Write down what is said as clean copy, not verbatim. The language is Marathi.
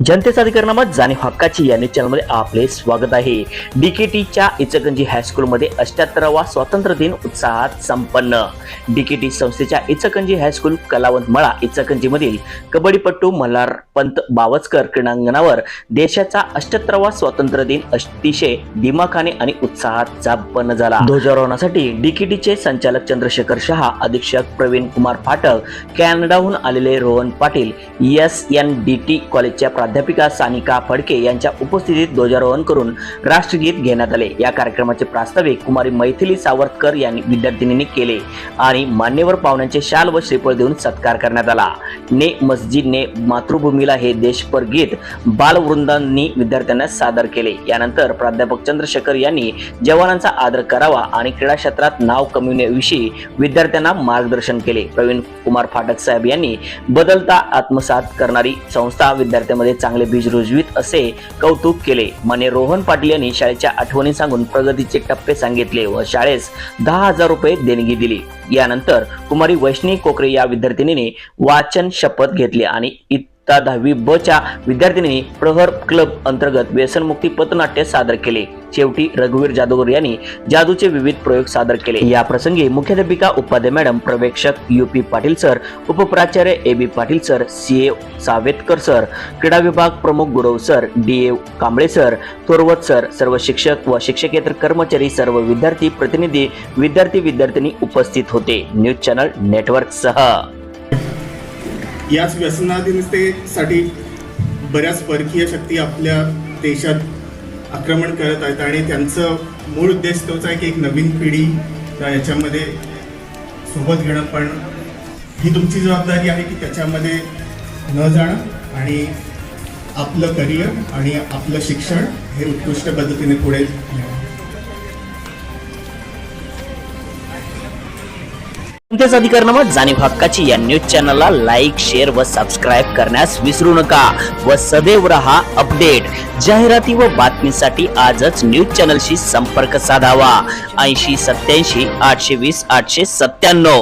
जनतेचा अधिकारनामा जाणीव हक्काची या न्यूज चॅनलमध्ये आपले स्वागत आहे। डीकेटीच्या इचलकरंजी हायस्कूलमध्ये 78वा स्वातंत्र्य दिन उत्साहात संपन्न। डीकेटी संस्थेच्या इचलकरंजी हायस्कूल कलावंत मळा इचलकरंजीमधील कबड्डीपटू मल्हारपंत बावस्कर क्रीडांगणावर देशाचा 78वा स्वातंत्र्य दिन अतिशय दिमाखाने आणि उत्साहात संपन्न झाला। ध्वजारोहणासाठी डीकेटीचे संचालक चंद्रशेखर शहा, अधीक्षक प्रवीण कुमार फाटक, कॅनडाहून आलेले रोहन पाटील, SNDT कॉलेजच्या प्राध्यापिका सानिका फडके यांच्या उपस्थितीत ध्वजारोहण करून राष्ट्रगीत घेण्यात आले। या कार्यक्रमाचे प्रास्ताविक कुमारी मैथिली सावरकर यांनी विद्यार्थिनींनी केले आणि मान्यवर पाहुण्यांचे शाल व श्रीफळ देऊन सत्कार करण्यात आला। ने मस्जिद ने मातृभूमीला हे देशपर गीत बालवृंदांनी विद्यार्थ्यांना सादर केले। यानंतर प्राध्यापक चंद्रशेखर यांनी जवानांचा आदर करावा आणि क्रीडा क्षेत्रात नाव कमविण्याविषयी विद्यार्थ्यांना मार्गदर्शन केले। प्रवीण कुमार फाटक साहेब यांनी बदलता आत्मसात करणारी संस्था विद्यार्थ्यांमध्ये चांगले बीज रुजवीत असे कौतुक केले। मान्य रोहन पाटील यांनी शाळेच्या आठवणी सांगून प्रगतीचे टप्पे सांगितले व शाळेस 10,000 रुपये देणगी दिली। यानंतर कुमारी वैष्णवी कोकरे या विद्यार्थिनीने वाचन शपथ घेतली आणि इयत्ता 10वी ब च्या विद्यार्थिनींनी प्रहर क्लब अंतर्गत व्यसनमुक्ती पथनाट्य सादर केले। शेवटी रघुवीर जादूगर यांनी जादूचे विविध प्रयोग सादर केले। या प्रसंगी मुख्याध्यापिका उपाध्याय मॅडम, पर्यवेक्षक UP पाटील सर, उपप्राचार्य AB Patil sir, CA Savetkar sir, क्रीडा विभाग प्रमुख Gurav sir, DA Kamble sir, Thorvat sir, सर्व शिक्षक व शिक्षकेतर कर्मचारी, सर्व विद्यार्थी प्रतिनिधी, विद्यार्थी उपस्थित होते। न्यूज चॅनल नेटवर्क सह याच व्यसनाधीनतेसाठी बऱ्याच परकीय शक्ती आपल्या देशात आक्रमण करत आहेत आणि त्यांचं मूळ उद्देश तोच आहे की एक नवीन पिढी याच्यामध्ये सोबत घेणं, पण ही तुमची जबाबदारी आहे की त्याच्यामध्ये न जाणं आणि आपलं करिअर आणि आपलं शिक्षण हे उत्कृष्ट पद्धतीने पुढे नेणं। जनतेचा अधिकारनामा जाणीव हक्काची या न्यूज चॅनलला लाईक, शेअर व सबस्क्राईब करण्यास विसरू नका व सदैव रहा अपडेट। जाहिराती व बातमीसाठी आजच न्यूज चॅनलशी संपर्क साधावा। 80 87 820 897।